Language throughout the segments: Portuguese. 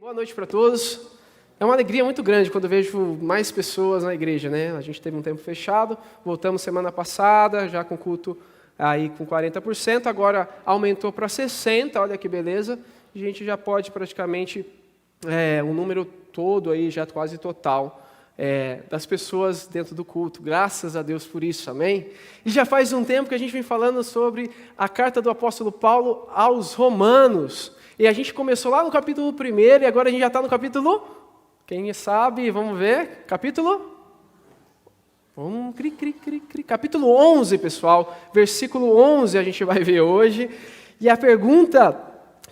Boa noite para todos. É uma alegria muito grande quando eu vejo mais pessoas na igreja, né? A gente teve um tempo fechado, voltamos semana passada, já com culto aí com 40%, agora aumentou para 60%, olha que beleza. A gente já pode praticamente, um número todo aí, já quase total, das pessoas dentro do culto. Graças a Deus por isso, amém? E já faz um tempo que a gente vem falando sobre a carta do apóstolo Paulo aos Romanos. E a gente começou lá no capítulo 1 e agora a gente já está no capítulo, quem sabe, vamos ver, capítulo? Capítulo 11, pessoal, versículo 11 a gente vai ver hoje. E a pergunta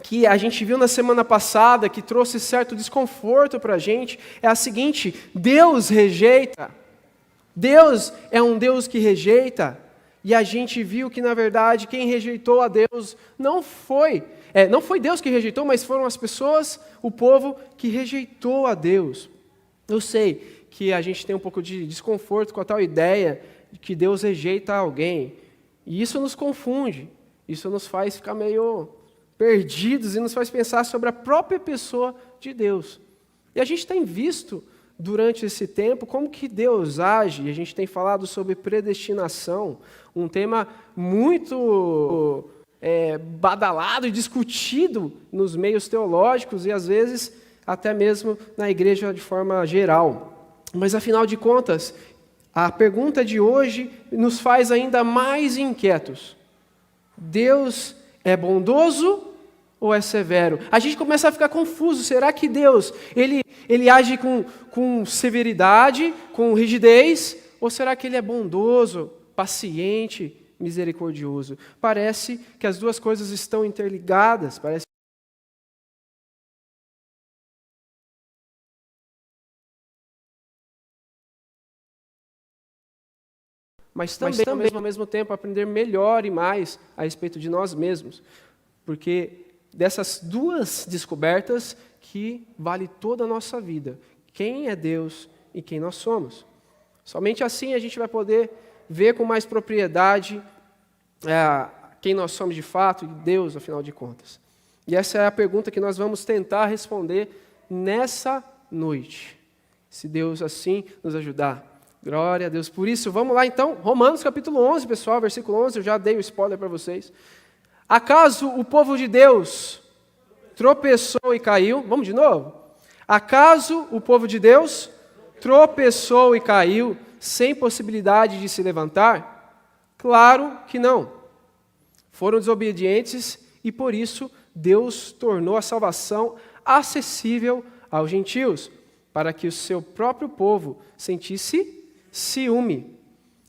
que a gente viu na semana passada, que trouxe certo desconforto para a gente, é a seguinte: Deus rejeita? Deus é um Deus que rejeita? E a gente viu que, na verdade, quem rejeitou a Deus não foi Deus que rejeitou, mas foram as pessoas, o povo, que rejeitou a Deus. Eu sei que a gente tem um pouco de desconforto com a tal ideia de que Deus rejeita alguém. E isso nos confunde, isso nos faz ficar meio perdidos e nos faz pensar sobre a própria pessoa de Deus. E a gente tem visto durante esse tempo como que Deus age, e a gente tem falado sobre predestinação, um tema muito badalado e discutido nos meios teológicos e às vezes até mesmo na igreja de forma geral. Mas afinal de contas, a pergunta de hoje nos faz ainda mais inquietos. Deus é bondoso ou é severo? A gente começa a ficar confuso. Será que Deus ele age com severidade, com rigidez? Ou será que Ele é bondoso, paciente, misericordioso? Parece que as duas coisas estão interligadas. Mas também, ao mesmo tempo, aprender melhor e mais a respeito de nós mesmos. Porque dessas duas descobertas que vale toda a nossa vida. Quem é Deus e quem nós somos. Somente assim a gente vai poder ver com mais propriedade quem nós somos de fato e Deus, afinal de contas. E essa é a pergunta que nós vamos tentar responder nessa noite. Se Deus assim nos ajudar. Glória a Deus. Por isso, vamos lá então, Romanos capítulo 11, pessoal, versículo 11, eu já dei o spoiler para vocês. Acaso o povo de Deus tropeçou e caiu? Vamos de novo? Acaso o povo de Deus tropeçou e caiu sem possibilidade de se levantar? Claro que não. Foram desobedientes e por isso Deus tornou a salvação acessível aos gentios, para que o seu próprio povo sentisse ciúme.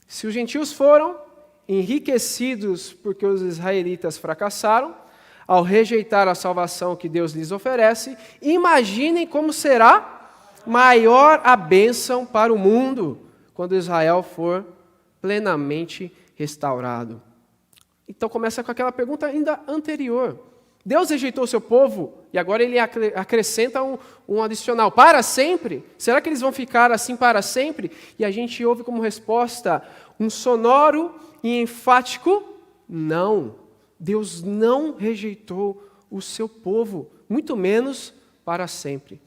Se os gentios foram enriquecidos porque os israelitas fracassaram, ao rejeitar a salvação que Deus lhes oferece, imaginem como será maior a bênção para o mundo quando Israel for plenamente restaurado. Então começa com aquela pergunta ainda anterior. Deus rejeitou o seu povo e agora ele acrescenta um adicional. Para sempre? Será que eles vão ficar assim para sempre? E a gente ouve como resposta um sonoro e enfático não. Deus não rejeitou o seu povo, muito menos para sempre.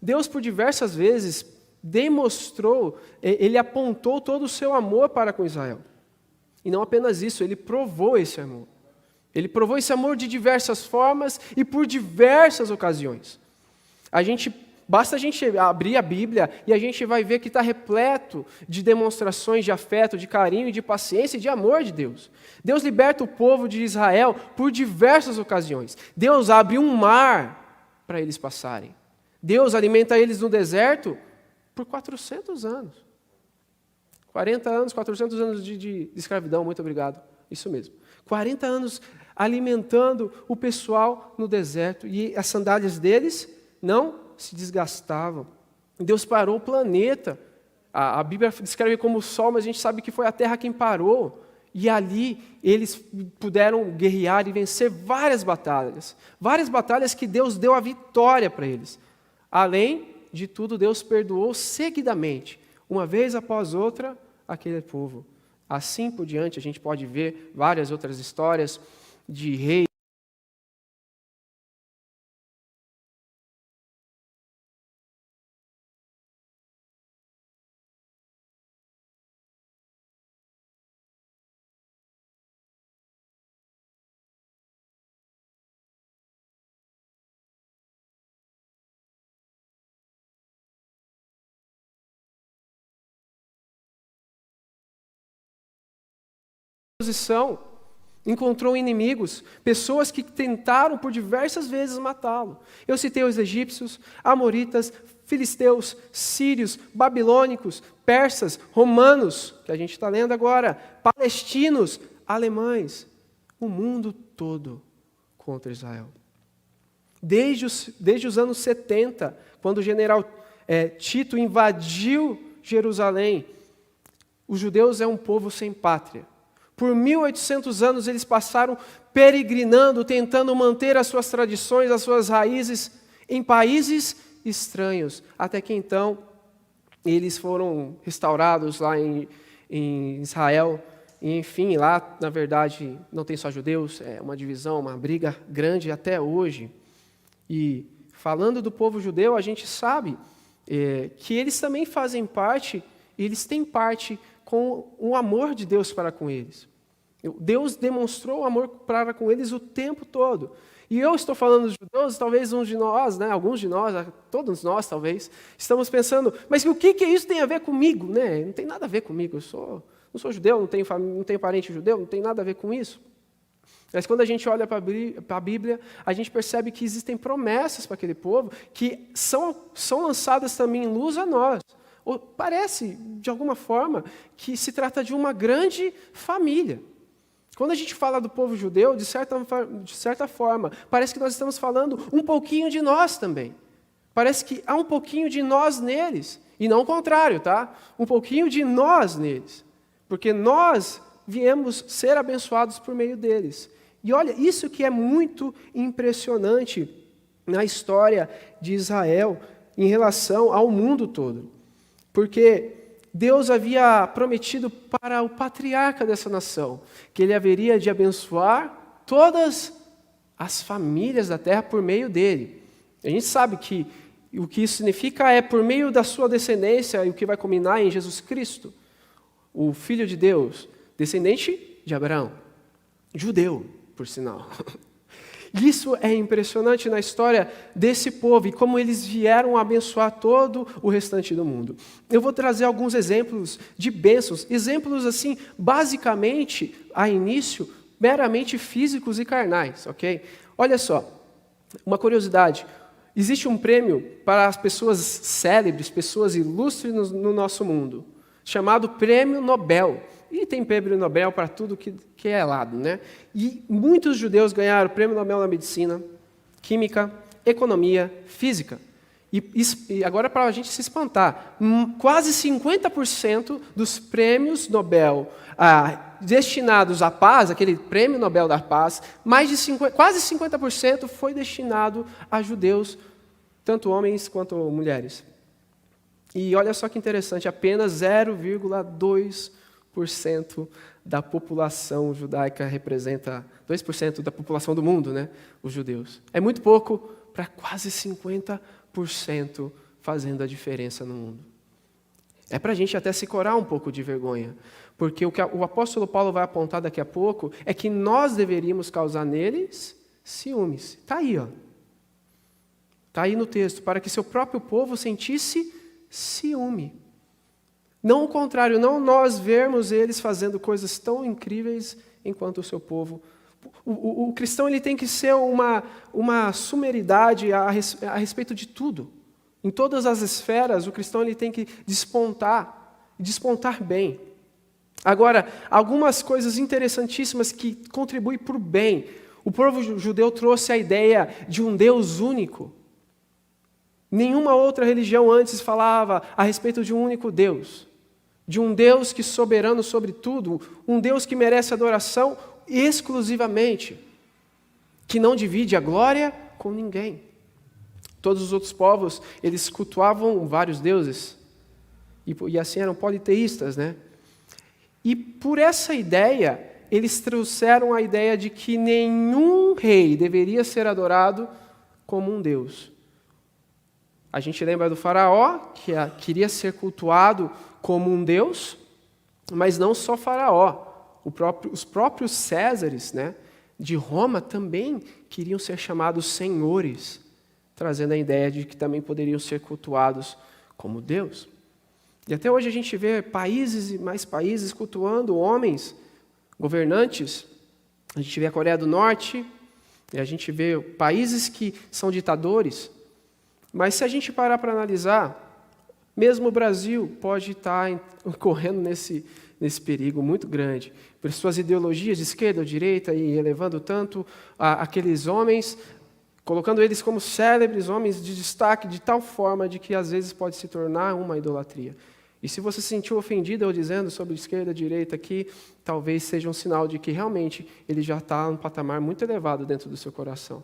Deus, por diversas vezes, demonstrou, ele apontou todo o seu amor para com Israel. E não apenas isso, ele provou esse amor. Ele provou esse amor de diversas formas e por diversas ocasiões. Basta a gente abrir a Bíblia e a gente vai ver que está repleto de demonstrações de afeto, de carinho, de paciência e de amor de Deus. Deus liberta o povo de Israel por diversas ocasiões. Deus abre um mar para eles passarem. Deus alimenta eles no deserto por 400 anos. 40 anos, 400 anos de escravidão, muito obrigado. Isso mesmo. 40 anos alimentando o pessoal no deserto. E as sandálias deles não se desgastavam. Deus parou o planeta. A Bíblia descreve como o sol, mas a gente sabe que foi a terra quem parou. E ali eles puderam guerrear e vencer várias batalhas. Várias batalhas que Deus deu a vitória para eles. Além de tudo, Deus perdoou seguidamente, uma vez após outra, aquele povo. Assim por diante, a gente pode ver várias outras histórias de reis, oposição, encontrou inimigos, pessoas que tentaram por diversas vezes matá-lo. Eu citei os egípcios, amoritas, filisteus, sírios, babilônicos, persas, romanos, que a gente está lendo agora, palestinos, alemães, o mundo todo contra Israel. Desde os anos 70, quando o general Tito invadiu Jerusalém, os judeus é um povo sem pátria. Por 1800 anos eles passaram peregrinando, tentando manter as suas tradições, as suas raízes em países estranhos, até que então eles foram restaurados lá em Israel. E, enfim, lá, na verdade, não tem só judeus, é uma divisão, uma briga grande até hoje. E falando do povo judeu, a gente sabe que eles também fazem parte, eles têm parte com o amor de Deus para com eles. Deus demonstrou o amor para com eles o tempo todo. E eu estou falando dos judeus, talvez uns de nós, né, alguns de nós, todos nós talvez, estamos pensando, mas o que isso tem a ver comigo? Né? Não tem nada a ver comigo, eu não sou judeu, não tenho parente judeu, não tem nada a ver com isso. Mas quando a gente olha para a Bíblia, a gente percebe que existem promessas para aquele povo que são lançadas também em luz a nós. Ou parece, de alguma forma, que se trata de uma grande família. Quando a gente fala do povo judeu, de certa forma, parece que nós estamos falando um pouquinho de nós também. Parece que há um pouquinho de nós neles. E não o contrário, tá? Um pouquinho de nós neles. Porque nós viemos ser abençoados por meio deles. E olha, isso que é muito impressionante na história de Israel em relação ao mundo todo. Porque Deus havia prometido para o patriarca dessa nação que ele haveria de abençoar todas as famílias da terra por meio dele. A gente sabe que o que isso significa é por meio da sua descendência, e o que vai culminar em Jesus Cristo, o Filho de Deus, descendente de Abraão, judeu, por sinal. Isso é impressionante na história desse povo e como eles vieram abençoar todo o restante do mundo. Eu vou trazer alguns exemplos de bênçãos, exemplos assim, basicamente, a início, meramente físicos e carnais, ok? Olha só, uma curiosidade, existe um prêmio para as pessoas célebres, pessoas ilustres no nosso mundo, chamado Prêmio Nobel. E tem prêmio Nobel para tudo que é lado, né? E muitos judeus ganharam o prêmio Nobel na medicina, química, economia, física. E agora, para a gente se espantar, quase 50% dos prêmios Nobel destinados à paz, aquele prêmio Nobel da paz, quase 50% foi destinado a judeus, tanto homens quanto mulheres. E olha só que interessante, apenas 0,2% da população judaica representa 2% da população do mundo, né? Os judeus. É muito pouco para quase 50% fazendo a diferença no mundo. É para a gente até se corar um pouco de vergonha, porque o que o apóstolo Paulo vai apontar daqui a pouco é que nós deveríamos causar neles ciúmes. Está aí, ó. Está aí no texto, para que seu próprio povo sentisse ciúme. Não o contrário, não nós vermos eles fazendo coisas tão incríveis enquanto o seu povo. O cristão ele tem que ser uma sumeridade a respeito de tudo. Em todas as esferas, o cristão ele tem que despontar bem. Agora, algumas coisas interessantíssimas que contribuem para o bem. O povo judeu trouxe a ideia de um Deus único. Nenhuma outra religião antes falava a respeito de um único Deus. De um Deus que é soberano sobre tudo, um Deus que merece adoração exclusivamente, que não divide a glória com ninguém. Todos os outros povos, eles cultuavam vários deuses, e assim eram politeístas, né? E por essa ideia, eles trouxeram a ideia de que nenhum rei deveria ser adorado como um Deus. A gente lembra do faraó, que queria ser cultuado como um Deus, mas não só faraó. Os próprios Césares, né, de Roma também queriam ser chamados senhores, trazendo a ideia de que também poderiam ser cultuados como Deus. E até hoje a gente vê países e mais países cultuando homens governantes, a gente vê a Coreia do Norte, e a gente vê países que são ditadores, mas se a gente parar para analisar, mesmo o Brasil pode estar correndo nesse perigo muito grande, por suas ideologias de esquerda ou direita e elevando tanto aqueles homens, colocando eles como célebres, homens de destaque, de tal forma de que às vezes pode se tornar uma idolatria. E se você se sentiu ofendido eu dizendo sobre esquerda e direita aqui, talvez seja um sinal de que realmente ele já está num patamar muito elevado dentro do seu coração.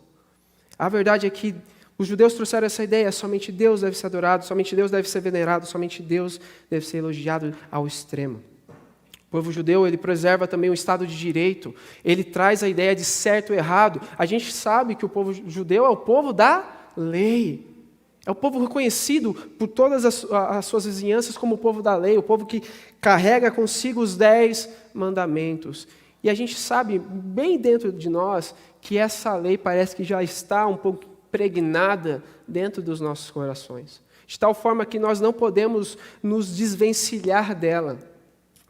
A verdade é que os judeus trouxeram essa ideia, somente Deus deve ser adorado, somente Deus deve ser venerado, somente Deus deve ser elogiado ao extremo. O povo judeu, ele preserva também o Estado de Direito, ele traz a ideia de certo e errado. A gente sabe que o povo judeu é o povo da lei. É o povo reconhecido por todas as suas vizinhanças como o povo da lei, o povo que carrega consigo os 10 mandamentos. E a gente sabe, bem dentro de nós, que essa lei parece que já está um pouco impregnada dentro dos nossos corações. De tal forma que nós não podemos nos desvencilhar dela.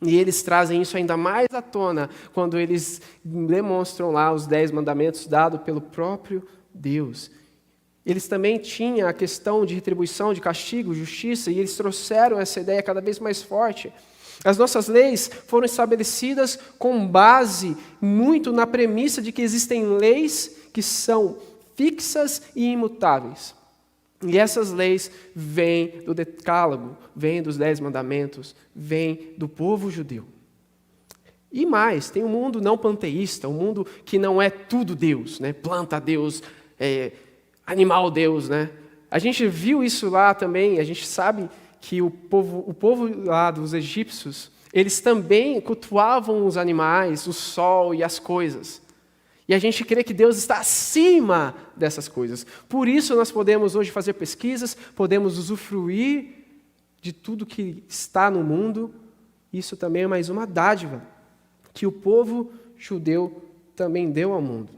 E eles trazem isso ainda mais à tona quando eles demonstram lá os 10 mandamentos dados pelo próprio Deus. Eles também tinham a questão de retribuição, de castigo, justiça, e eles trouxeram essa ideia cada vez mais forte. As nossas leis foram estabelecidas com base muito na premissa de que existem leis que são fixas e imutáveis. E essas leis vêm do Decálogo, vêm dos 10 mandamentos, vêm do povo judeu. E mais, tem um mundo não panteísta, um mundo que não é tudo Deus, né? Planta Deus, animal Deus, né? A gente viu isso lá também, a gente sabe que o povo lá dos egípcios, eles também cultuavam os animais, o sol e as coisas. E a gente crê que Deus está acima dessas coisas. Por isso nós podemos hoje fazer pesquisas, podemos usufruir de tudo que está no mundo. Isso também é mais uma dádiva que o povo judeu também deu ao mundo.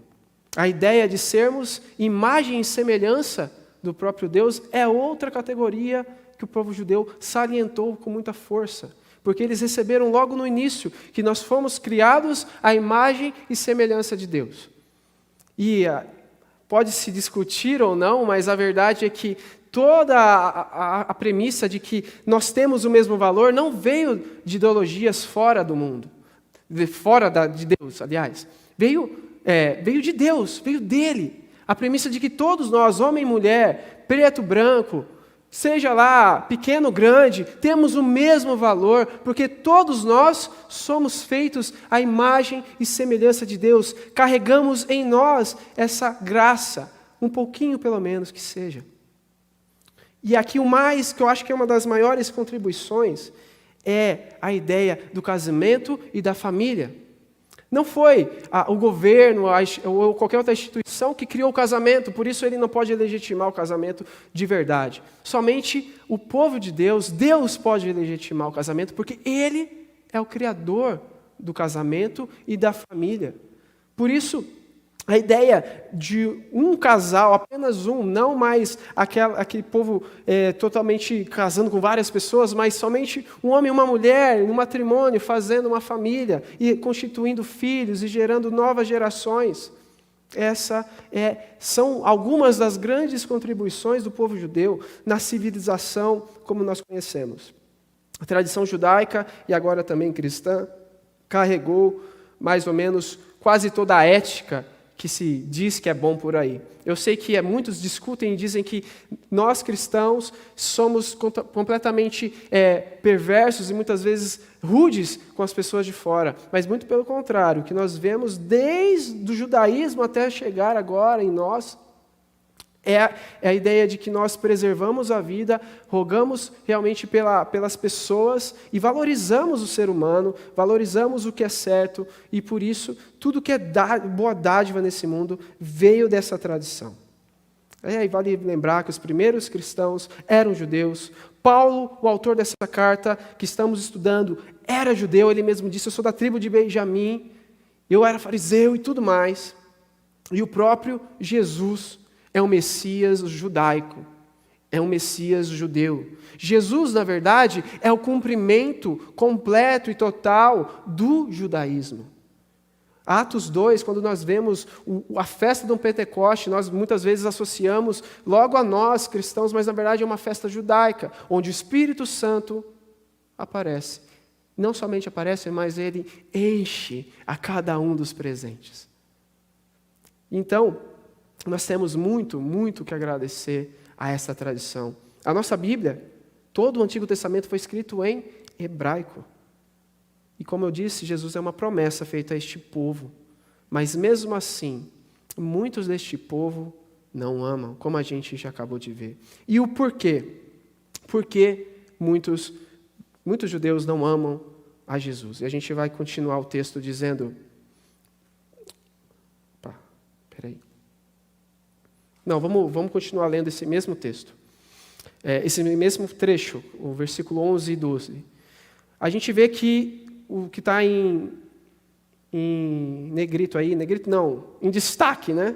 A ideia de sermos imagem e semelhança do próprio Deus é outra categoria que o povo judeu salientou com muita força. Porque eles receberam logo no início que nós fomos criados à imagem e semelhança de Deus. E pode-se discutir ou não, mas a verdade é que toda a premissa de que nós temos o mesmo valor não veio de ideologias fora do mundo, de Deus, aliás. Veio de Deus, veio dele. A premissa de que todos nós, homem e mulher, preto, branco, seja lá pequeno ou grande, temos o mesmo valor, porque todos nós somos feitos à imagem e semelhança de Deus. Carregamos em nós essa graça, um pouquinho pelo menos que seja. E aqui o mais, que eu acho que é uma das maiores contribuições, é a ideia do casamento e da família. Não foi o governo ou qualquer outra instituição que criou o casamento, por isso ele não pode legitimar o casamento de verdade. Somente o povo de Deus, Deus pode legitimar o casamento, porque Ele é o criador do casamento e da família. Por isso, a ideia de um casal, apenas um, não mais aquele povo totalmente casando com várias pessoas, mas somente um homem e uma mulher, um matrimônio, fazendo uma família e constituindo filhos e gerando novas gerações. São algumas das grandes contribuições do povo judeu na civilização como nós conhecemos. A tradição judaica, e agora também cristã, carregou mais ou menos quase toda a ética que se diz que é bom por aí. Eu sei que muitos discutem e dizem que nós cristãos somos completamente perversos e muitas vezes rudes com as pessoas de fora, mas muito pelo contrário, o que nós vemos desde o judaísmo até chegar agora em nós, é a ideia de que nós preservamos a vida, rogamos realmente pelas pessoas e valorizamos o ser humano, valorizamos o que é certo e, por isso, tudo que é boa dádiva nesse mundo veio dessa tradição. E vale lembrar que os primeiros cristãos eram judeus. Paulo, o autor dessa carta que estamos estudando, era judeu. Ele mesmo disse, eu sou da tribo de Benjamim, eu era fariseu e tudo mais. E o próprio Jesus é um Messias judaico, é um Messias judeu. Jesus, na verdade, é o cumprimento completo e total do judaísmo. Atos 2, quando nós vemos a festa do Pentecoste, nós muitas vezes associamos logo a nós, cristãos, mas na verdade é uma festa judaica, onde o Espírito Santo aparece. Não somente aparece, mas ele enche a cada um dos presentes. Então, nós temos muito, muito que agradecer a essa tradição. A nossa Bíblia, todo o Antigo Testamento foi escrito em hebraico. E como eu disse, Jesus é uma promessa feita a este povo. Mas mesmo assim, muitos deste povo não amam, como a gente já acabou de ver. E o porquê? Porque muitos judeus não amam a Jesus. E a gente vai continuar o texto dizendo... Peraí. Não, vamos continuar lendo esse mesmo texto. Esse mesmo trecho, o versículo 11 e 12. A gente vê que o que está em negrito aí, negrito não, em destaque, né?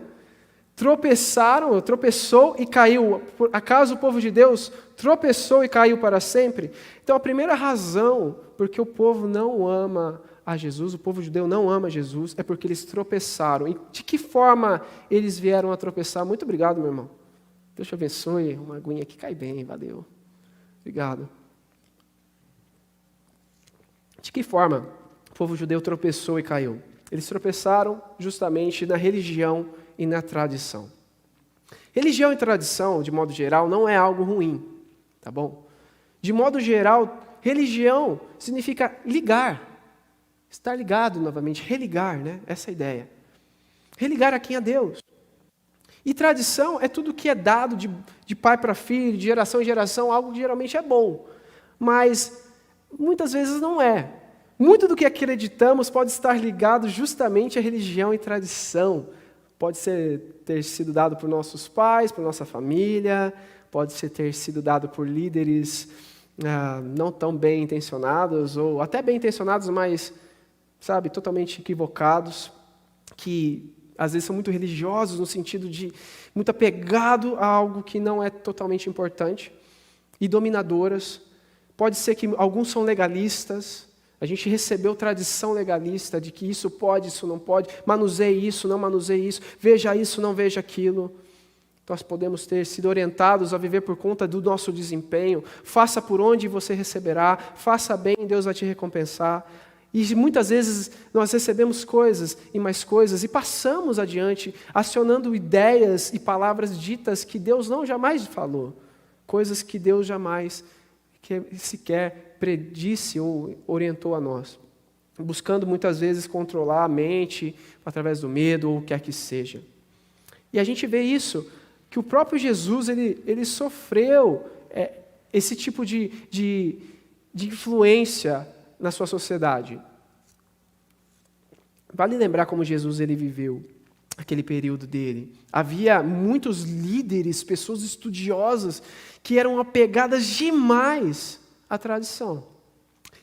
Tropeçou e caiu. Por acaso o povo de Deus tropeçou e caiu para sempre? Então a primeira razão porque o povo não ama a Jesus, o povo judeu não ama Jesus, é porque eles tropeçaram. E de que forma eles vieram a tropeçar? Muito obrigado, meu irmão. Deus te abençoe. Uma aguinha aqui cai bem, valeu. Obrigado. De que forma o povo judeu tropeçou e caiu? Eles tropeçaram justamente na religião e na tradição. Religião e tradição, de modo geral, não é algo ruim, tá bom? De modo geral, religião significa ligar, estar ligado novamente, religar, né? Essa é a ideia. Religar a quem? A Deus. E tradição é tudo que é dado de pai para filho, de geração em geração, algo que geralmente é bom, mas muitas vezes não é. Muito do que acreditamos pode estar ligado justamente à religião e tradição. Pode ter sido dado por nossos pais, por nossa família, pode ter sido dado por líderes não tão bem intencionados, ou até bem intencionados, mas, totalmente equivocados, que às vezes são muito religiosos no sentido de muito apegado a algo que não é totalmente importante, e dominadoras. Pode ser que alguns são legalistas. A gente recebeu tradição legalista de que isso pode, isso não pode, manuseie isso, não manuseie isso, veja isso, não veja aquilo. Nós podemos ter sido orientados a viver por conta do nosso desempenho. Faça por onde você receberá, faça bem, Deus vai te recompensar. E muitas vezes nós recebemos coisas e mais coisas e passamos adiante, acionando ideias e palavras ditas que Deus não jamais falou. Coisas que Deus jamais sequer predisse ou orientou a nós. Buscando muitas vezes controlar a mente através do medo ou o que quer que seja. E a gente vê isso, que o próprio Jesus ele sofreu esse tipo de influência na sua sociedade. Vale lembrar como Jesus ele viveu aquele período dele. Havia muitos líderes, pessoas estudiosas, que eram apegadas demais à tradição.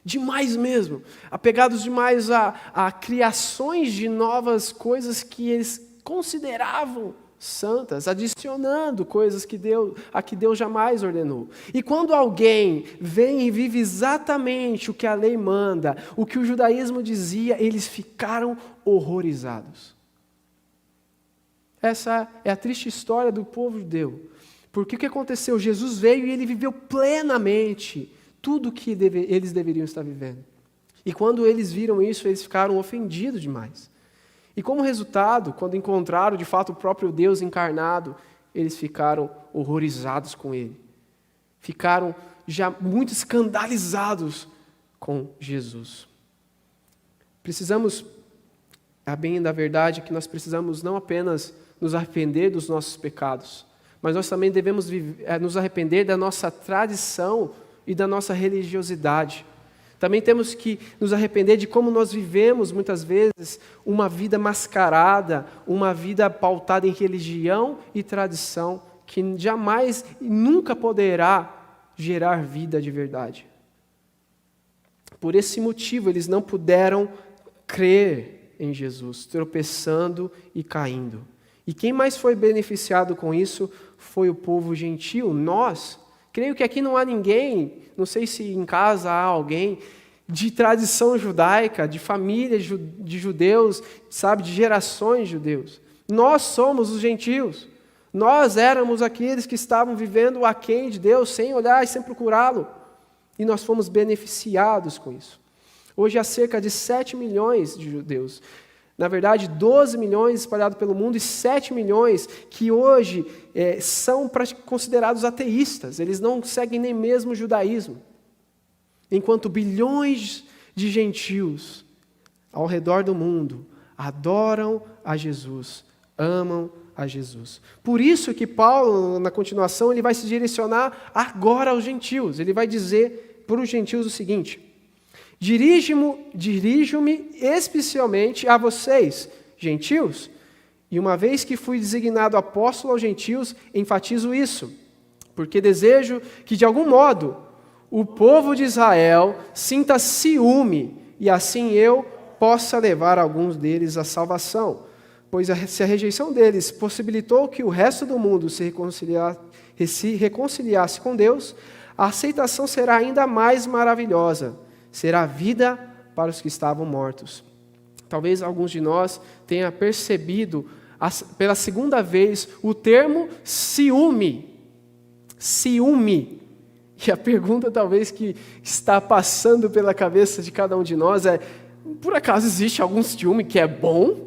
Demais mesmo. Apegados demais a criações de novas coisas que eles consideravam santas, adicionando coisas que Deus jamais ordenou. E quando alguém vem e vive exatamente o que a lei manda, o que o judaísmo dizia, eles ficaram horrorizados. Essa é a triste história do povo judeu. Porque o que aconteceu? Jesus veio e ele viveu plenamente tudo o que eles deveriam estar vivendo. E quando eles viram isso, eles ficaram ofendidos demais. E como resultado, quando encontraram de fato o próprio Deus encarnado, eles ficaram horrorizados com ele. Ficaram já muito escandalizados com Jesus. Precisamos, a bem da verdade, que nós precisamos não apenas nos arrepender dos nossos pecados, mas nós também devemos nos arrepender da nossa tradição e da nossa religiosidade. Também temos que nos arrepender de como nós vivemos, muitas vezes, uma vida mascarada, uma vida pautada em religião e tradição, que jamais e nunca poderá gerar vida de verdade. Por esse motivo, eles não puderam crer em Jesus, tropeçando e caindo. E quem mais foi beneficiado com isso foi o povo gentil, nós. Creio que aqui não há ninguém, não sei se em casa há alguém, de tradição judaica, de família de judeus, sabe, de gerações de judeus. Nós somos os gentios. Nós éramos aqueles que estavam vivendo aquém de Deus, sem olhar e sem procurá-lo. E nós fomos beneficiados com isso. Hoje há cerca de 7 milhões de judeus. Na verdade, 12 milhões espalhados pelo mundo e 7 milhões que hoje são considerados ateístas. Eles não seguem nem mesmo o judaísmo. Enquanto bilhões de gentios ao redor do mundo adoram a Jesus, amam a Jesus. Por isso que Paulo, na continuação, ele vai se direcionar agora aos gentios. Ele vai dizer para os gentios o seguinte: Dirijo-me especialmente a vocês, gentios, e uma vez que fui designado apóstolo aos gentios, enfatizo isso, porque desejo que, de algum modo, o povo de Israel sinta ciúme, e assim eu possa levar alguns deles à salvação. Pois se a rejeição deles possibilitou que o resto do mundo se reconciliasse com Deus, a aceitação será ainda mais maravilhosa. Será vida para os que estavam mortos. Talvez alguns de nós tenham percebido pela segunda vez o termo ciúme. Ciúme. E a pergunta talvez que está passando pela cabeça de cada um de nós é: por acaso existe algum ciúme que é bom?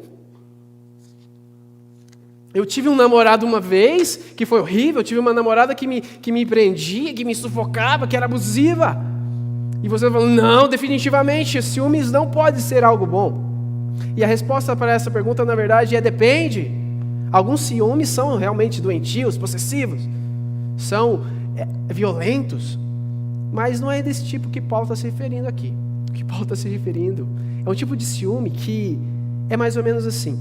Eu tive um namorado uma vez que foi horrível, eu tive uma namorada que me prendia, que me sufocava, que era abusiva. E você falou: não, definitivamente, ciúmes não pode ser algo bom. E a resposta para essa pergunta, na verdade, é depende. Alguns ciúmes são realmente doentios, possessivos, são violentos, mas não é desse tipo que Paulo está se referindo aqui. O que Paulo está se referindo é um tipo de ciúme que é mais ou menos assim: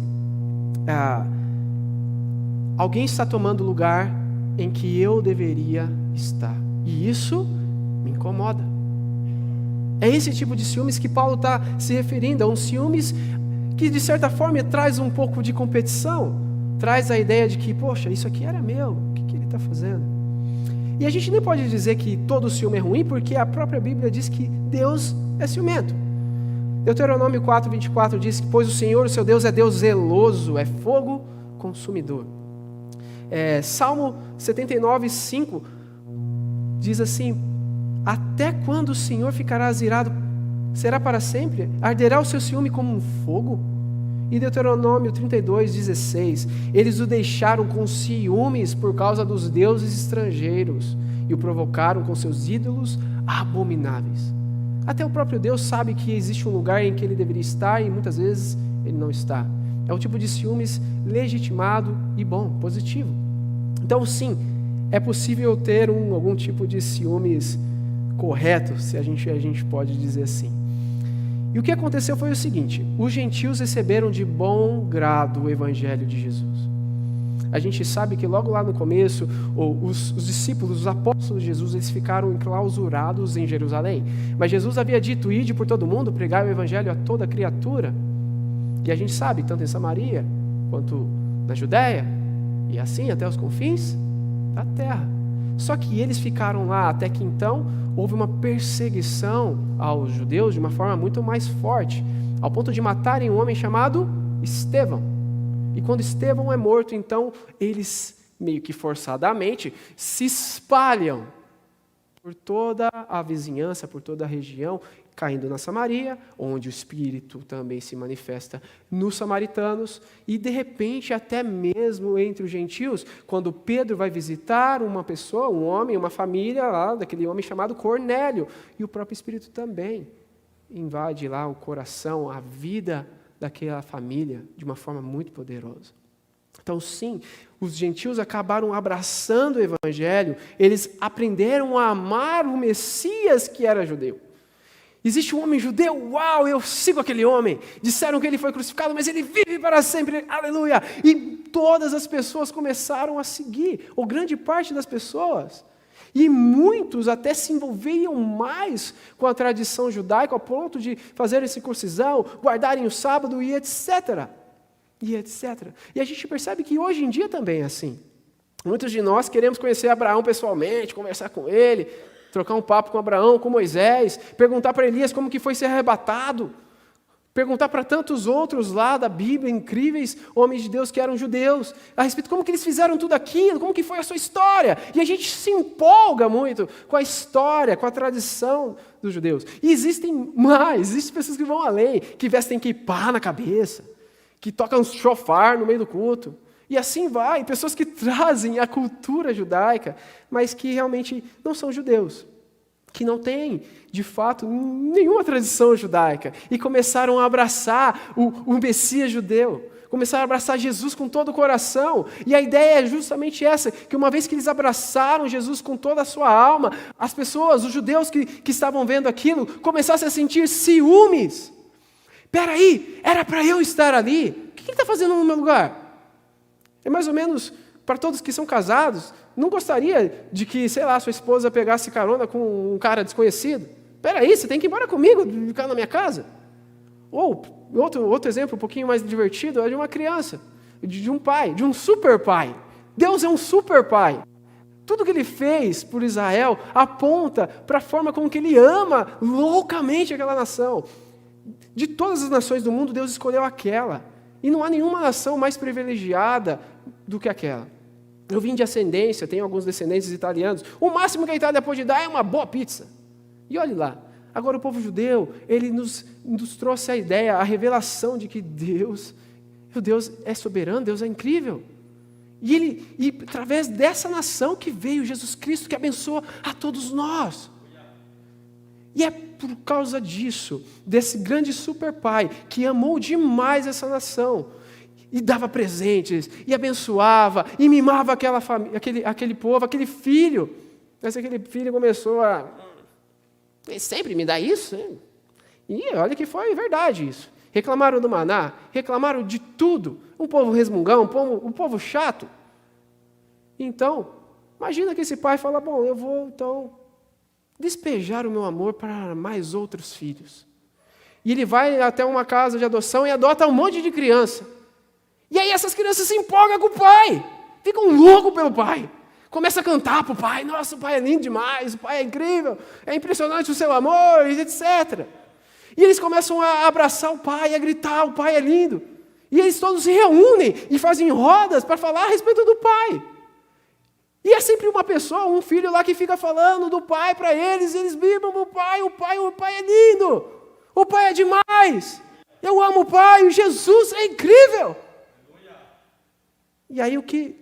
alguém está tomando o lugar em que eu deveria estar, e isso me incomoda. É esse tipo de ciúmes que Paulo está se referindo, a um ciúmes que de certa forma traz um pouco de competição, traz a ideia de que, poxa, isso aqui era meu, o que ele está fazendo? E a gente nem pode dizer que todo ciúme é ruim, porque a própria Bíblia diz que Deus é ciumento. Deuteronômio 4:24 diz que, pois o Senhor, o seu Deus, é Deus zeloso, é fogo consumidor. Salmo 79:5 diz assim: até quando o Senhor ficará irado? Será para sempre? Arderá o seu ciúme como um fogo? E Deuteronômio 32:16, eles o deixaram com ciúmes por causa dos deuses estrangeiros e o provocaram com seus ídolos abomináveis. Até o próprio Deus sabe que existe um lugar em que ele deveria estar e muitas vezes ele não está. É um tipo de ciúmes legitimado e bom, positivo. Então sim, é possível ter algum tipo de ciúmes correto, se a gente pode dizer assim. E o que aconteceu foi o seguinte: os gentios receberam de bom grado o evangelho de Jesus. A gente sabe que logo lá no começo, os discípulos, os apóstolos de Jesus, eles ficaram enclausurados em Jerusalém. Mas Jesus havia dito: ide por todo mundo, pregar o evangelho a toda criatura. E a gente sabe, tanto em Samaria, quanto na Judéia, e assim até os confins da terra. Só que eles ficaram lá até que então houve uma perseguição aos judeus de uma forma muito mais forte, ao ponto de matarem um homem chamado Estevão. E quando Estevão é morto, então eles meio que forçadamente se espalham por toda a vizinhança, por toda a região, caindo na Samaria, onde o Espírito também se manifesta nos samaritanos, e de repente até mesmo entre os gentios, quando Pedro vai visitar uma pessoa, um homem, uma família lá, daquele homem chamado Cornélio, e o próprio Espírito também invade lá o coração, a vida daquela família de uma forma muito poderosa. Então sim, os gentios acabaram abraçando o evangelho, eles aprenderam a amar o Messias que era judeu. Existe um homem judeu, uau, eu sigo aquele homem. Disseram que ele foi crucificado, mas ele vive para sempre, aleluia. E todas as pessoas começaram a seguir, ou grande parte das pessoas. E muitos até se envolviam mais com a tradição judaica, ao ponto de fazer a circuncisão, guardarem o sábado e etc. E etc. E a gente percebe que hoje em dia também é assim. Muitos de nós queremos conhecer Abraão pessoalmente, conversar com ele. trocar um papo com Abraão, com Moisés, perguntar para Elias como que foi ser arrebatado, perguntar para tantos outros lá da Bíblia, incríveis homens de Deus que eram judeus, a respeito de como que eles fizeram tudo aquilo, como que foi a sua história. E a gente se empolga muito com a história, com a tradição dos judeus. E existem pessoas que vão além, que vestem quipá na cabeça, que tocam shofar no meio do culto. E assim vai, pessoas que trazem a cultura judaica, mas que realmente não são judeus, que não têm, de fato, nenhuma tradição judaica, e começaram a abraçar o Messias judeu, começaram a abraçar Jesus com todo o coração, e a ideia é justamente essa, que uma vez que eles abraçaram Jesus com toda a sua alma, as pessoas, os judeus que estavam vendo aquilo, começassem a sentir ciúmes. Peraí, era para eu estar ali? O que ele está fazendo no meu lugar? É mais ou menos, para todos que são casados, não gostaria de que, sei lá, sua esposa pegasse carona com um cara desconhecido? Peraí, você tem que ir embora comigo, ficar na minha casa? Ou, outro exemplo um pouquinho mais divertido, é de uma criança, de um pai, de um super pai. Deus é um super pai. Tudo que ele fez por Israel aponta para a forma como que ele ama loucamente aquela nação. De todas as nações do mundo, Deus escolheu aquela. E não há nenhuma nação mais privilegiada do que aquela. Eu vim de ascendência, tenho alguns descendentes italianos. O máximo que a Itália pode dar é uma boa pizza. E olhe lá. Agora o povo judeu, ele nos trouxe a ideia, a revelação de que Deus é soberano, Deus é incrível. E através dessa nação que veio Jesus Cristo, que abençoa a todos nós. E é por causa disso, desse grande super pai, que amou demais essa nação, e dava presentes, e abençoava, e mimava aquela família, aquele povo, aquele filho. Mas aquele filho começou a... Ele sempre me dá isso, hein? E olha que foi verdade isso. Reclamaram do maná, reclamaram de tudo. Um povo resmungão, um povo chato. Então, imagina que esse pai fala, bom, eu vou então despejar o meu amor para mais outros filhos. E ele vai até uma casa de adoção e adota um monte de criança. E aí essas crianças se empolgam com o pai. Ficam loucos pelo pai. Começa a cantar para o pai. Nossa, o pai é lindo demais, o pai é incrível, é impressionante o seu amor, etc. E eles começam a abraçar o pai, a gritar, o pai é lindo. E eles todos se reúnem e fazem rodas para falar a respeito do pai. E é sempre uma pessoa, um filho lá que fica falando do pai para eles, eles vibram o pai é lindo, o pai é demais, eu amo o pai, o Jesus é incrível. E aí o que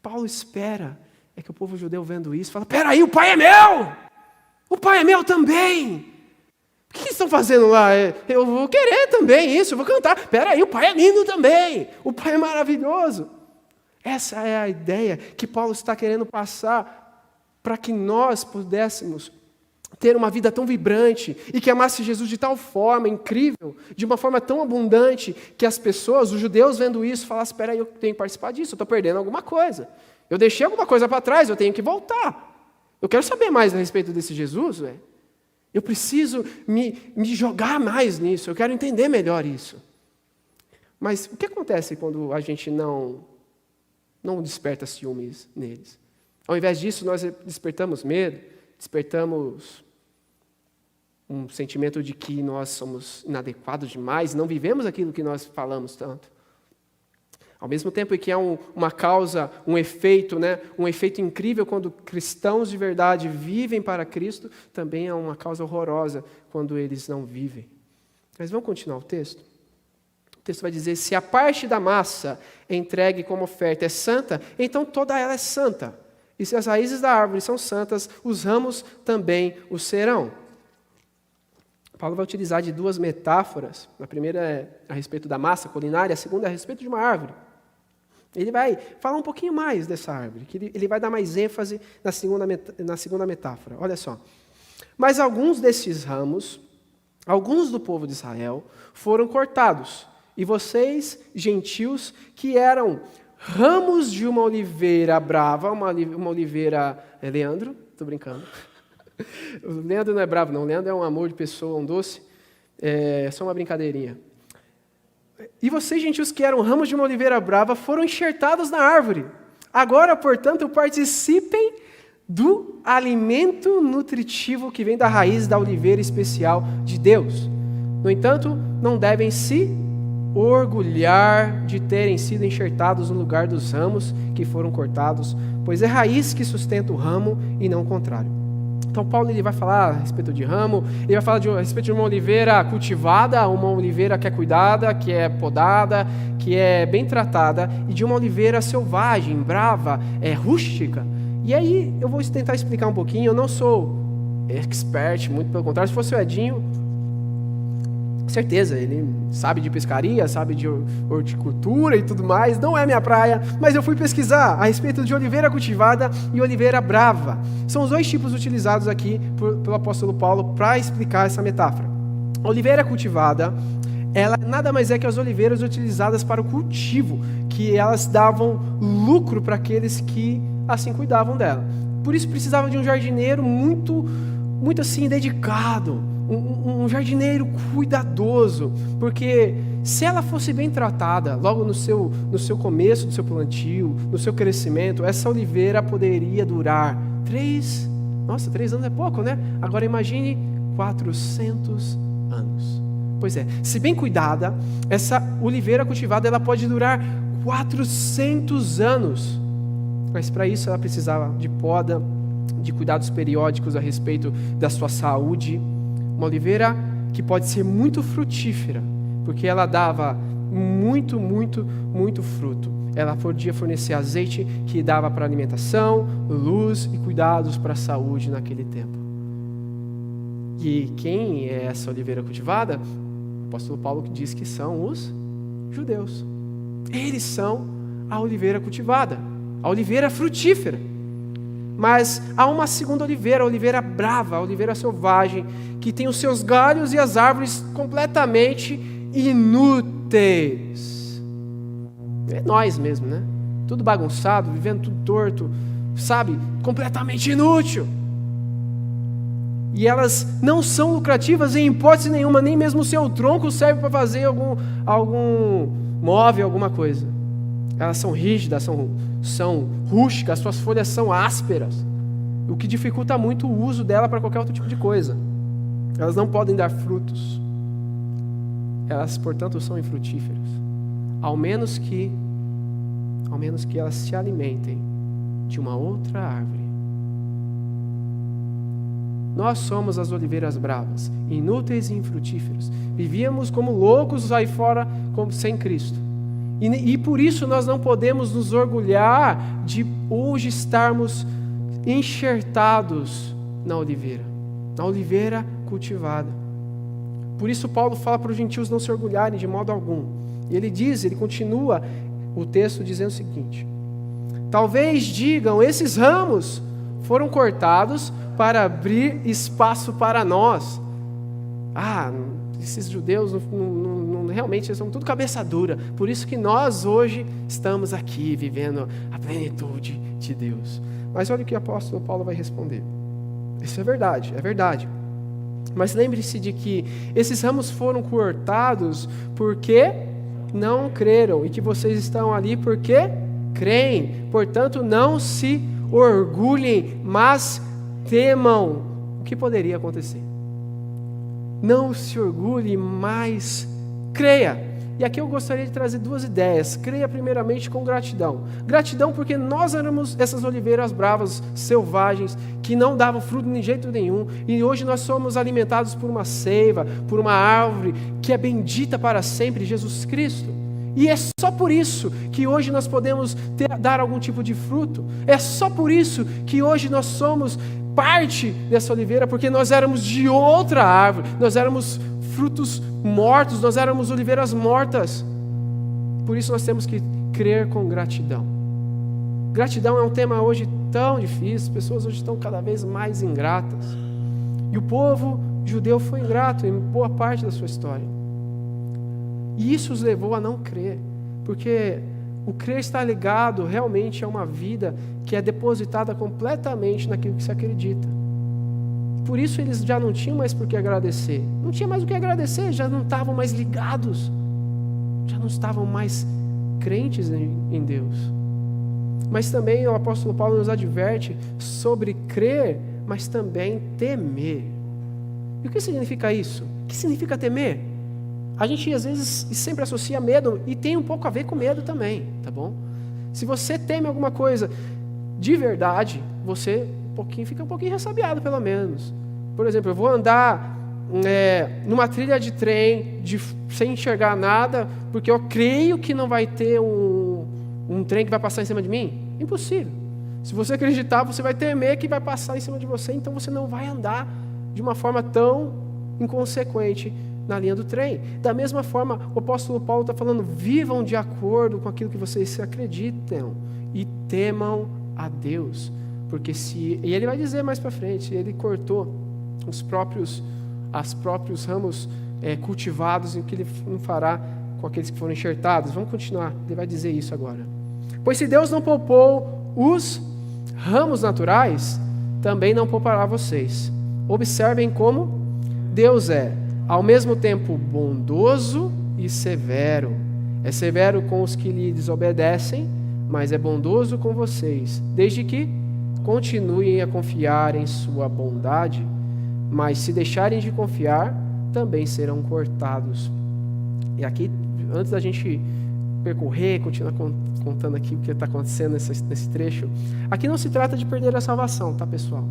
Paulo espera é que o povo judeu vendo isso, fala, peraí, o pai é meu também. O que eles estão fazendo lá? Eu vou querer também isso, eu vou cantar, peraí, o pai é lindo também, o pai é maravilhoso. Essa é a ideia que Paulo está querendo passar para que nós pudéssemos ter uma vida tão vibrante e que amasse Jesus de tal forma incrível, de uma forma tão abundante, que as pessoas, os judeus vendo isso, falassem, espera aí, eu tenho que participar disso, eu estou perdendo alguma coisa. Eu deixei alguma coisa para trás, eu tenho que voltar. Eu quero saber mais a respeito desse Jesus, velho. Eu preciso me jogar mais nisso, eu quero entender melhor isso. Mas o que acontece quando a gente não desperta ciúmes neles? Ao invés disso, nós despertamos medo, despertamos um sentimento de que nós somos inadequados demais, não vivemos aquilo que nós falamos tanto. Ao mesmo tempo que há uma causa, um efeito incrível quando cristãos de verdade vivem para Cristo, também há uma causa horrorosa quando eles não vivem. Mas vamos continuar o texto? O texto vai dizer, se a parte da massa entregue como oferta é santa, então toda ela é santa. E se as raízes da árvore são santas, os ramos também o serão. Paulo vai utilizar de duas metáforas. A primeira é a respeito da massa culinária, a segunda é a respeito de uma árvore. Ele vai falar um pouquinho mais dessa árvore, que ele vai dar mais ênfase na segunda metáfora. Olha só. Mas alguns desses ramos, alguns do povo de Israel, foram cortados. E vocês, gentios, que eram ramos de uma oliveira brava, uma oliveira... Leandro? Estou brincando. O Leandro não é bravo, não. O Leandro é um amor de pessoa, um doce. É só uma brincadeirinha. E vocês, gentios, que eram ramos de uma oliveira brava, foram enxertados na árvore. Agora, portanto, participem do alimento nutritivo que vem da raiz da oliveira especial de Deus. No entanto, não devem se orgulhar de terem sido enxertados no lugar dos ramos que foram cortados, pois é raiz que sustenta o ramo e não o contrário. Então Paulo ele vai falar a respeito de ramo, ele vai falar a respeito de uma oliveira cultivada, uma oliveira que é cuidada, que é podada, que é bem tratada, e de uma oliveira selvagem, brava, rústica. E aí eu vou tentar explicar um pouquinho. Eu não sou expert, muito pelo contrário. Se fosse o Edinho, certeza, ele sabe de pescaria, sabe de horticultura e tudo mais. Não é minha praia, mas eu fui pesquisar a respeito de oliveira cultivada e oliveira brava. São os dois tipos utilizados aqui pelo apóstolo Paulo para explicar essa metáfora. A oliveira cultivada, ela nada mais é que as oliveiras utilizadas para o cultivo, que elas davam lucro para aqueles que assim cuidavam dela. Por isso precisava de um jardineiro muito assim dedicado, um jardineiro cuidadoso, porque se ela fosse bem tratada logo no seu começo do seu plantio, no seu crescimento, essa oliveira poderia durar 3 anos é pouco, né? Agora imagine 400 anos. Pois é, se bem cuidada, essa oliveira cultivada ela pode durar 400 anos. Mas para isso ela precisava de poda, de cuidados periódicos a respeito da sua saúde. Uma oliveira que pode ser muito frutífera, porque ela dava muito fruto. Ela podia fornecer azeite que dava para alimentação, luz e cuidados para a saúde naquele tempo. E quem é essa oliveira cultivada? O apóstolo Paulo diz que são os judeus. Eles são a oliveira cultivada, a oliveira frutífera. Mas há uma segunda oliveira, a oliveira brava, a oliveira selvagem, que tem os seus galhos e as árvores completamente inúteis. É nós mesmo, né? Tudo bagunçado, vivendo tudo torto, sabe? Completamente inútil. E elas não são lucrativas em hipótese nenhuma, nem mesmo o seu tronco serve para fazer algum móvel, alguma coisa. Elas são rígidas, são rústicas, suas folhas são ásperas, o que dificulta muito o uso dela para qualquer outro tipo de coisa. Elas não podem dar frutos. Elas, portanto, são infrutíferas, ao menos que elas se alimentem de uma outra árvore. Nós somos as oliveiras bravas, inúteis e infrutíferos. Vivíamos como loucos aí fora, sem Cristo. E por isso nós não podemos nos orgulhar de hoje estarmos enxertados na oliveira cultivada. Por isso Paulo fala para os gentios não se orgulharem de modo algum. E ele continua o texto dizendo o seguinte: talvez digam, esses ramos foram cortados para abrir espaço para nós. Esses judeus realmente são tudo cabeça dura. Por isso que nós hoje estamos aqui vivendo a plenitude de Deus. Mas olha o que o apóstolo Paulo vai responder. Isso é verdade. Mas lembre-se de que esses ramos foram cortados porque não creram, e que vocês estão ali porque creem. Portanto, não se orgulhem, mas temam. O que poderia acontecer? Não se orgulhe, mas creia. E aqui eu gostaria de trazer 2 ideias. Creia primeiramente com gratidão. Gratidão porque nós éramos essas oliveiras bravas, selvagens, que não davam fruto de jeito nenhum. E hoje nós somos alimentados por uma seiva, por uma árvore que é bendita para sempre, Jesus Cristo. E é só por isso que hoje nós podemos dar algum tipo de fruto. É só por isso que hoje nós somos parte dessa oliveira, porque nós éramos de outra árvore, nós éramos frutos mortos, nós éramos oliveiras mortas. Por isso nós temos que crer com gratidão. Gratidão é um tema hoje tão difícil, as pessoas hoje estão cada vez mais ingratas. E o povo judeu foi ingrato em boa parte da sua história. E isso os levou a não crer, porque o crer está ligado realmente a uma vida que é depositada completamente naquilo que se acredita. Por isso eles já não tinham mais por que agradecer. Não tinha mais o que agradecer, já não estavam mais ligados. Já não estavam mais crentes em Deus. Mas também o apóstolo Paulo nos adverte sobre crer, mas também temer. E o que significa isso? O que significa temer? A gente às vezes sempre associa medo, e tem um pouco a ver com medo também, tá bom? Se você teme alguma coisa de verdade, você fica um pouquinho ressabiado, pelo menos. Por exemplo, eu vou andar numa trilha de trem, sem enxergar nada, porque eu creio que não vai ter um trem que vai passar em cima de mim? Impossível. Se você acreditar, você vai temer que vai passar em cima de você, então você não vai andar de uma forma tão inconsequente na linha do trem. Da mesma forma, o apóstolo Paulo está falando, vivam de acordo com aquilo que vocês acreditam e temam a Deus. Porque e ele vai dizer mais para frente, ele cortou os próprios ramos cultivados, e o que ele não fará com aqueles que foram enxertados. Vamos continuar, ele vai dizer isso agora. Pois se Deus não poupou os ramos naturais, também não poupará vocês. Observem como Deus é, ao mesmo tempo, bondoso e severo. É severo com os que lhe desobedecem, mas é bondoso com vocês, desde que continuem a confiar em sua bondade. Mas se deixarem de confiar, também serão cortados. E aqui, antes da gente percorrer, continuar contando aqui o que está acontecendo nesse trecho, aqui não se trata de perder a salvação, tá, pessoal?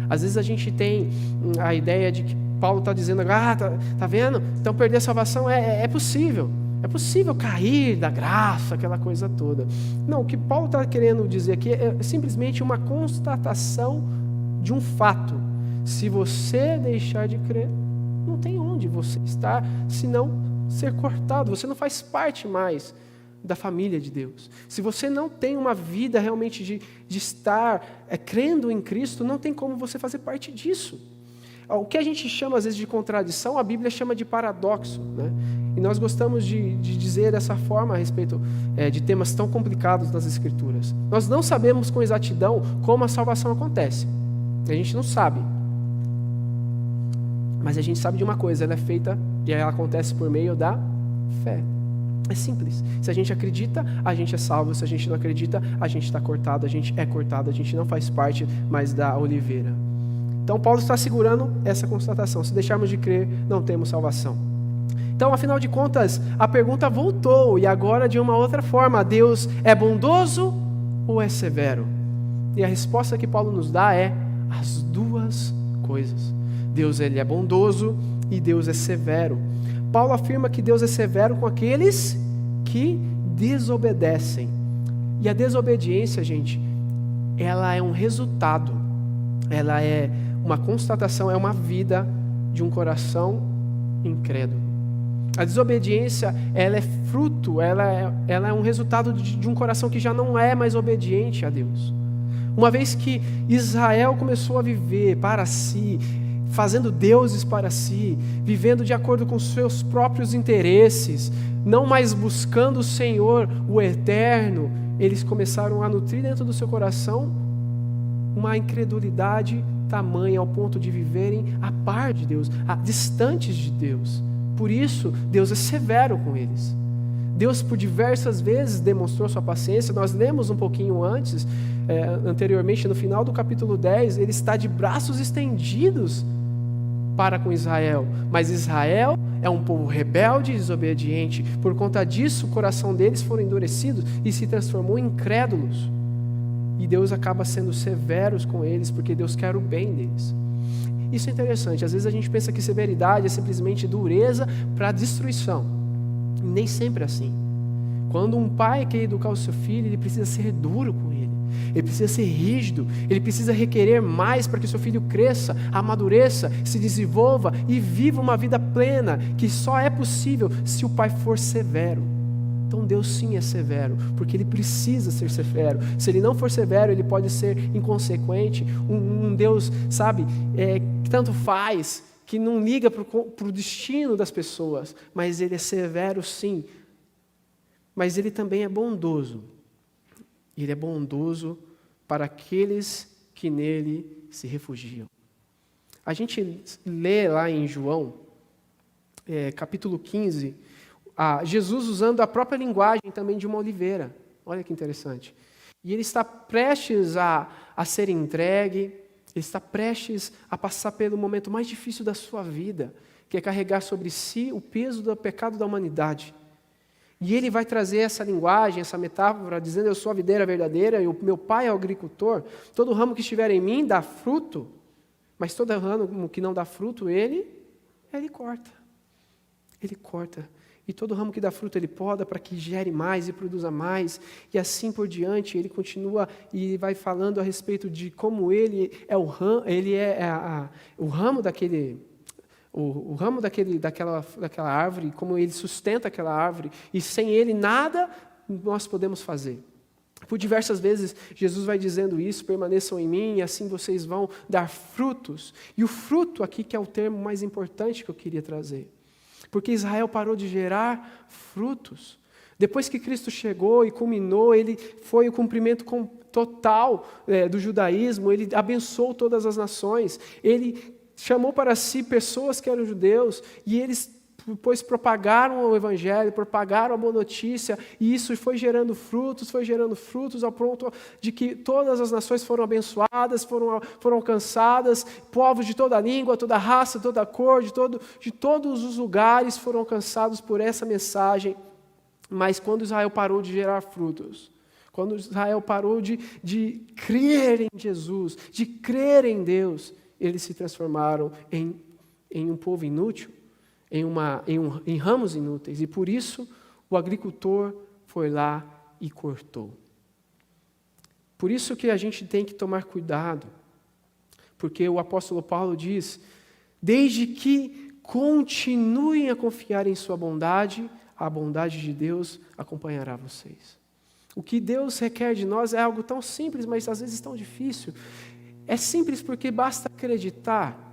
Às vezes a gente tem a ideia de que Paulo está dizendo, tá vendo? Então perder a salvação é possível. É possível cair da graça, aquela coisa toda. Não, o que Paulo está querendo dizer aqui é simplesmente uma constatação de um fato. Se você deixar de crer, não tem onde você estar, senão ser cortado. Você não faz parte mais da família de Deus. Se você não tem uma vida realmente de estar crendo em Cristo, não tem como você fazer parte disso. O que a gente chama às vezes de contradição, a Bíblia chama de paradoxo, né? E nós gostamos de dizer dessa forma a respeito de temas tão complicados das Escrituras. Nós não sabemos com exatidão como a salvação acontece. A gente não sabe. Mas a gente sabe de uma coisa, ela é feita e ela acontece por meio da fé. É simples. Se a gente acredita, a gente é salvo. Se a gente não acredita, a gente está cortado, a gente é cortado, a gente não faz parte mais da oliveira. Então Paulo está segurando essa constatação. Se deixarmos de crer, não temos salvação. Então, afinal de contas, a pergunta voltou, e agora de uma outra forma. Deus é bondoso ou é severo? E a resposta que Paulo nos dá é as duas coisas. Deus ele é bondoso e Deus é severo. Paulo afirma que Deus é severo com aqueles que desobedecem. E a desobediência, gente, ela é um resultado, ela é uma constatação, é uma vida de um coração incrédulo. A desobediência, ela é fruto, ela é um resultado de um coração que já não é mais obediente a Deus. Uma vez que Israel começou a viver para si, fazendo deuses para si, vivendo de acordo com seus próprios interesses, não mais buscando o Senhor, o Eterno, eles começaram a nutrir dentro do seu coração uma incredulidade tamanha ao ponto de viverem a par de Deus, distantes de Deus. Por isso, Deus é severo com eles. Deus, por diversas vezes, demonstrou sua paciência. Nós lemos um pouquinho anteriormente, no final do capítulo 10, ele está de braços estendidos para com Israel. Mas Israel é um povo rebelde e desobediente. Por conta disso, o coração deles foi endurecido e se transformou em incrédulos. E Deus acaba sendo severos com eles, porque Deus quer o bem deles. Isso é interessante. Às vezes a gente pensa que severidade é simplesmente dureza para destruição. E nem sempre é assim. Quando um pai quer educar o seu filho, ele precisa ser duro com ele. Ele precisa ser rígido. Ele precisa requerer mais para que o seu filho cresça, amadureça, se desenvolva e viva uma vida plena, que só é possível se o pai for severo. Então Deus sim é severo, porque Ele precisa ser severo. Se Ele não for severo, Ele pode ser inconsequente, um Deus, que tanto faz, que não liga para o destino das pessoas, mas Ele é severo sim. Mas Ele também é bondoso. Ele é bondoso para aqueles que nele se refugiam. A gente lê lá em João, capítulo 15, Jesus usando a própria linguagem também de uma oliveira. Olha que interessante. E ele está prestes a ser entregue, ele está prestes a passar pelo momento mais difícil da sua vida, que é carregar sobre si o peso do pecado da humanidade. E ele vai trazer essa linguagem, essa metáfora, dizendo: eu sou a videira verdadeira e o meu pai é o agricultor. Todo ramo que estiver em mim dá fruto, mas todo ramo que não dá fruto, ele corta. Ele corta. E todo ramo que dá fruto, ele poda para que gere mais e produza mais. E assim por diante, ele continua e vai falando a respeito de como ele é o ramo, o ramo daquela árvore, como ele sustenta aquela árvore. E sem ele, nada nós podemos fazer. Por diversas vezes, Jesus vai dizendo isso: permaneçam em mim e assim vocês vão dar frutos. E o fruto aqui que é o termo mais importante que eu queria trazer. Porque Israel parou de gerar frutos. Depois que Cristo chegou e culminou, ele foi o cumprimento total do judaísmo, ele abençoou todas as nações, ele chamou para si pessoas que eram judeus, e eles depois propagaram o evangelho, propagaram a boa notícia, e isso foi gerando frutos, ao ponto de que todas as nações foram abençoadas, foram alcançadas, povos de toda língua, toda raça, toda cor, de todos os lugares foram alcançados por essa mensagem. Mas quando Israel parou de gerar frutos, quando Israel parou de crer em Jesus, de crer em Deus, eles se transformaram em um povo inútil, em ramos inúteis, e por isso o agricultor foi lá e cortou. Por isso que a gente tem que tomar cuidado, porque o apóstolo Paulo diz: desde que continuem a confiar em sua bondade, a bondade de Deus acompanhará vocês. O que Deus requer de nós é algo tão simples, mas às vezes tão difícil. É simples porque basta acreditar,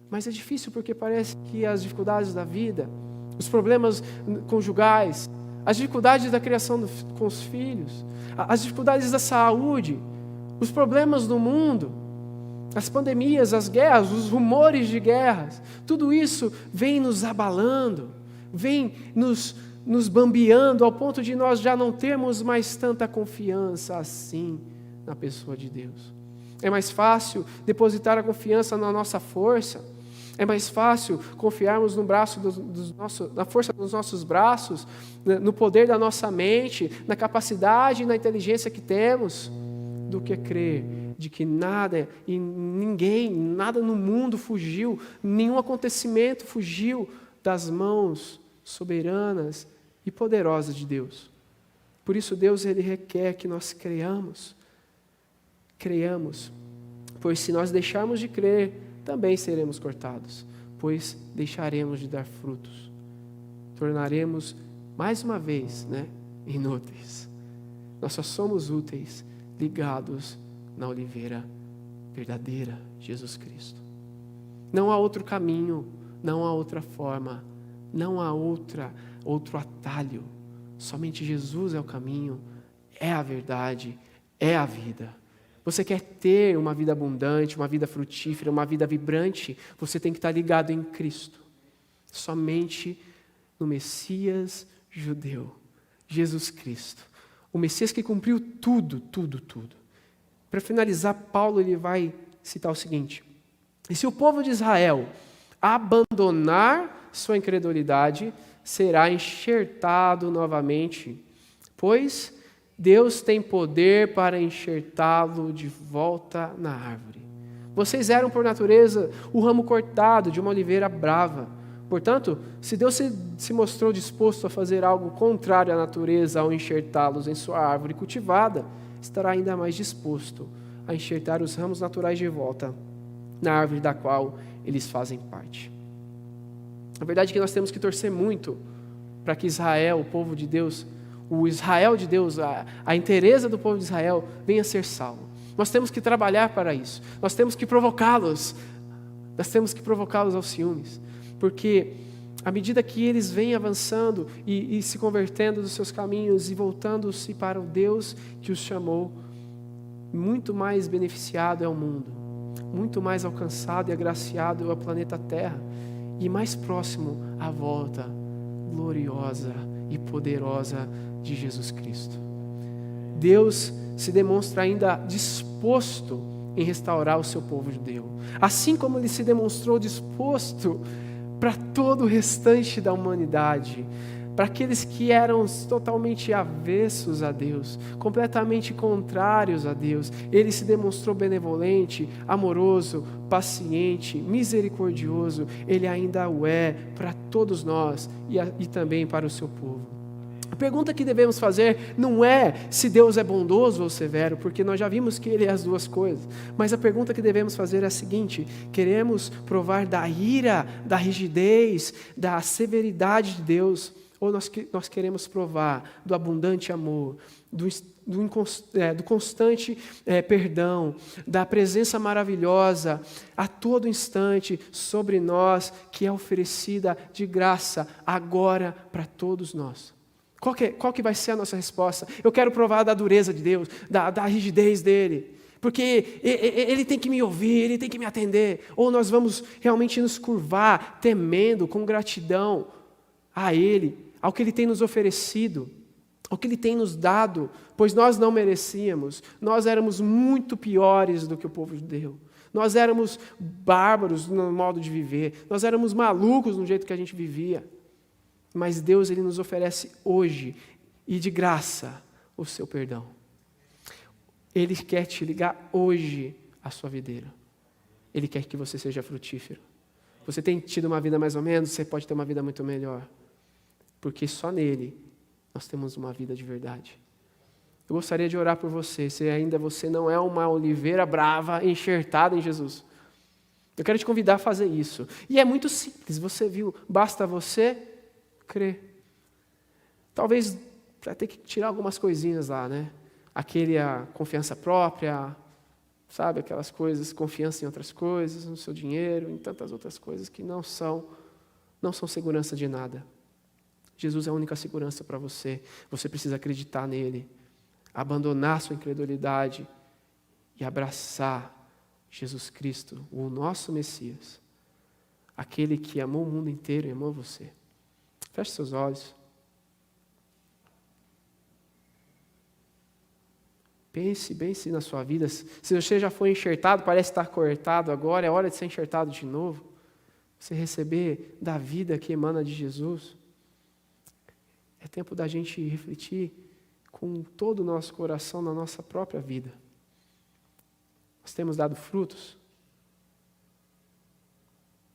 mas é difícil porque parece que as dificuldades da vida, os problemas conjugais, as dificuldades da criação com os filhos, as dificuldades da saúde, os problemas do mundo, as pandemias, as guerras, os rumores de guerras, tudo isso vem nos abalando, vem nos bambeando ao ponto de nós já não termos mais tanta confiança assim na pessoa de Deus. É mais fácil depositar a confiança na nossa força. É mais fácil confiarmos no braço na força dos nossos braços, no poder da nossa mente, na capacidade e na inteligência que temos, do que crer de que nada e ninguém, nada no mundo fugiu, nenhum acontecimento fugiu das mãos soberanas e poderosas de Deus. Por isso Deus ele requer que nós creiamos, pois se nós deixarmos de crer, também seremos cortados, pois deixaremos de dar frutos. Tornaremos, mais uma vez, inúteis. Nós só somos úteis, ligados na oliveira verdadeira, Jesus Cristo. Não há outro caminho, não há outra forma, não há outro atalho. Somente Jesus é o caminho, é a verdade, é a vida. Você quer ter uma vida abundante, uma vida frutífera, uma vida vibrante, você tem que estar ligado em Cristo. Somente no Messias judeu, Jesus Cristo. O Messias que cumpriu tudo. Para finalizar, Paulo ele vai citar o seguinte: e se o povo de Israel abandonar sua incredulidade, será enxertado novamente, pois Deus tem poder para enxertá-lo de volta na árvore. Vocês eram, por natureza, o ramo cortado de uma oliveira brava. Portanto, se Deus se mostrou disposto a fazer algo contrário à natureza ao enxertá-los em sua árvore cultivada, estará ainda mais disposto a enxertar os ramos naturais de volta na árvore da qual eles fazem parte. A verdade é que nós temos que torcer muito para que Israel, o povo de Deus, o Israel de Deus, a inteireza do povo de Israel venha a ser salvo. Nós temos que trabalhar para isso. Nós temos que provocá-los. Nós temos que provocá-los aos ciúmes. Porque à medida que eles vêm avançando e se convertendo dos seus caminhos e voltando-se para o Deus que os chamou, muito mais beneficiado é o mundo, muito mais alcançado e agraciado é o planeta Terra, e mais próximo à volta gloriosa e poderosa de Jesus Cristo. Deus se demonstra ainda disposto em restaurar o seu povo judeu. Assim como Ele se demonstrou disposto para todo o restante da humanidade, para aqueles que eram totalmente avessos a Deus, completamente contrários a Deus, Ele se demonstrou benevolente, amoroso, paciente, misericordioso. Ele ainda o é para todos nós e também para o seu povo. A pergunta que devemos fazer não é se Deus é bondoso ou severo, porque nós já vimos que Ele é as duas coisas. Mas a pergunta que devemos fazer é a seguinte: queremos provar da ira, da rigidez, da severidade de Deus, ou nós queremos provar do abundante amor, do constante perdão, da presença maravilhosa a todo instante sobre nós, que é oferecida de graça agora para todos nós? Qual que vai ser a nossa resposta? Eu quero provar da dureza de Deus, da rigidez dEle, porque Ele tem que me ouvir, Ele tem que me atender. Ou nós vamos realmente nos curvar, temendo, com gratidão a Ele, ao que Ele tem nos oferecido, ao que Ele tem nos dado, pois nós não merecíamos. Nós éramos muito piores do que o povo judeu. Nós éramos bárbaros no modo de viver. Nós éramos malucos no jeito que a gente vivia. Mas Deus, Ele nos oferece hoje, e de graça, o seu perdão. Ele quer te ligar hoje à sua videira. Ele quer que você seja frutífero. Você tem tido uma vida mais ou menos, você pode ter uma vida muito melhor. Porque só nele nós temos uma vida de verdade. Eu gostaria de orar por você, se ainda você não é uma oliveira brava enxertada em Jesus. Eu quero te convidar a fazer isso. E é muito simples, você viu, basta você crer. Talvez vai ter que tirar algumas coisinhas lá, né? A confiança própria, sabe, aquelas coisas, confiança em outras coisas, no seu dinheiro, em tantas outras coisas que não são segurança de nada. Jesus é a única segurança para você. Você precisa acreditar nele, abandonar sua incredulidade e abraçar Jesus Cristo, o nosso Messias, aquele que amou o mundo inteiro e amou você. Feche seus olhos. Pense na sua vida. Se você já foi enxertado, parece estar cortado agora, é hora de ser enxertado de novo. Você receber da vida que emana de Jesus. É tempo da gente refletir com todo o nosso coração na nossa própria vida. Nós temos dado frutos?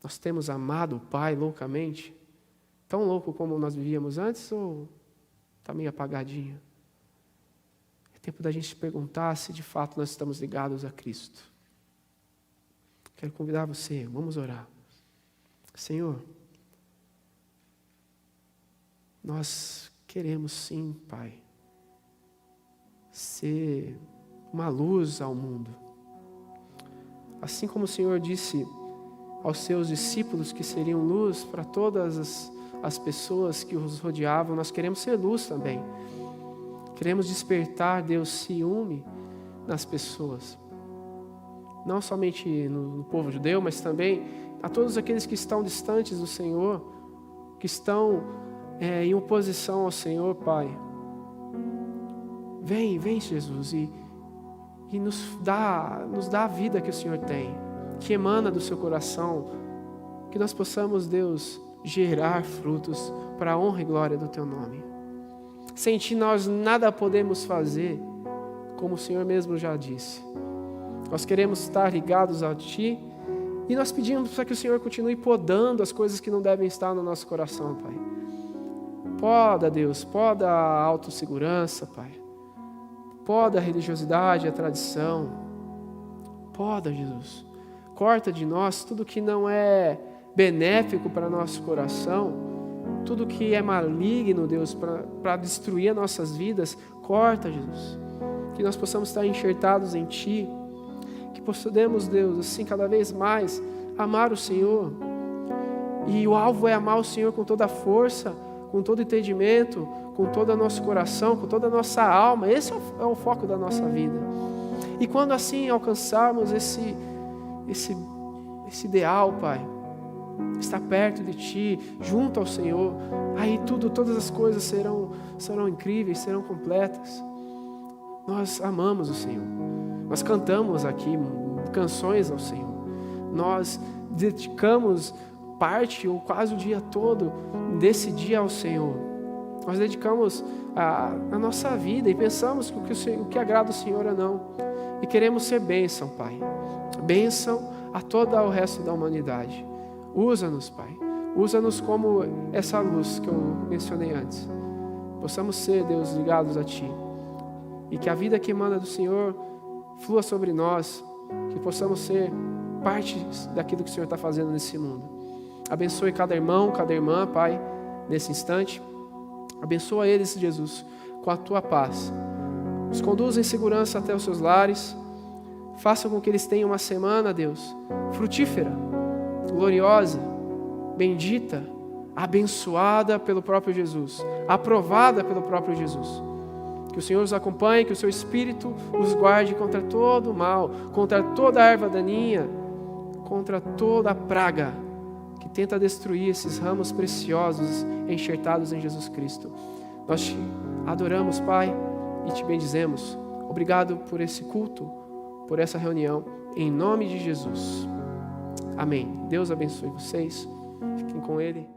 Nós temos amado o Pai loucamente? Tão louco como nós vivíamos antes ou está meio apagadinho? É tempo da gente se perguntar se de fato nós estamos ligados a Cristo. Quero convidar você, vamos orar. Senhor, nós queremos sim, Pai, ser uma luz ao mundo. Assim como o Senhor disse aos seus discípulos que seriam luz para todas as pessoas que os rodeavam, nós queremos ser luz também. Queremos despertar, Deus, ciúme nas pessoas. Não somente no povo judeu, mas também a todos aqueles que estão distantes do Senhor, que estão em oposição ao Senhor, Pai. Vem Jesus e nos dá a vida que o Senhor tem, que emana do seu coração, que nós possamos, Deus, gerar frutos para a honra e glória do Teu nome. Sem Ti nós nada podemos fazer, como o Senhor mesmo já disse. Nós queremos estar ligados a Ti e nós pedimos para que o Senhor continue podando as coisas que não devem estar no nosso coração, Pai. Poda, Deus, poda a autossegurança, Pai. Poda a religiosidade, a tradição. Poda, Jesus. Corta de nós tudo que não é benéfico para nosso coração, tudo que é maligno, Deus, para destruir as nossas vidas. Corta, Jesus. Que nós possamos estar enxertados em Ti. Que possamos, Deus, assim, cada vez mais amar o Senhor. E o alvo é amar o Senhor com toda a força, com todo entendimento, com todo o nosso coração, com toda a nossa alma. Esse é o foco da nossa vida. E quando assim alcançarmos esse ideal, Pai, estar perto de Ti, junto ao Senhor, aí todas as coisas serão incríveis, serão completas. Nós amamos o Senhor. Nós cantamos aqui canções ao Senhor. Nós dedicamos parte ou quase o dia todo desse dia ao Senhor. Nós dedicamos a nossa vida e pensamos que o que agrada o Senhor ou não. E queremos ser bênção, Pai. Bênção a todo o resto da humanidade. Usa-nos, Pai. Usa-nos como essa luz que eu mencionei antes. Possamos ser, Deus, ligados a Ti. E que a vida que emana do Senhor flua sobre nós. Que possamos ser parte daquilo que o Senhor está fazendo nesse mundo. Abençoe cada irmão, cada irmã, Pai, nesse instante. Abençoa eles, Jesus, com a Tua paz. Os conduza em segurança até os seus lares. Faça com que eles tenham uma semana, Deus, frutífera, gloriosa, bendita, abençoada pelo próprio Jesus, aprovada pelo próprio Jesus. Que o Senhor os acompanhe, que o Seu Espírito os guarde contra todo o mal, contra toda a erva daninha, contra toda a praga que tenta destruir esses ramos preciosos enxertados em Jesus Cristo. Nós Te adoramos, Pai, e Te bendizemos. Obrigado por esse culto, por essa reunião, em nome de Jesus. Amém. Deus abençoe vocês. Fiquem com Ele.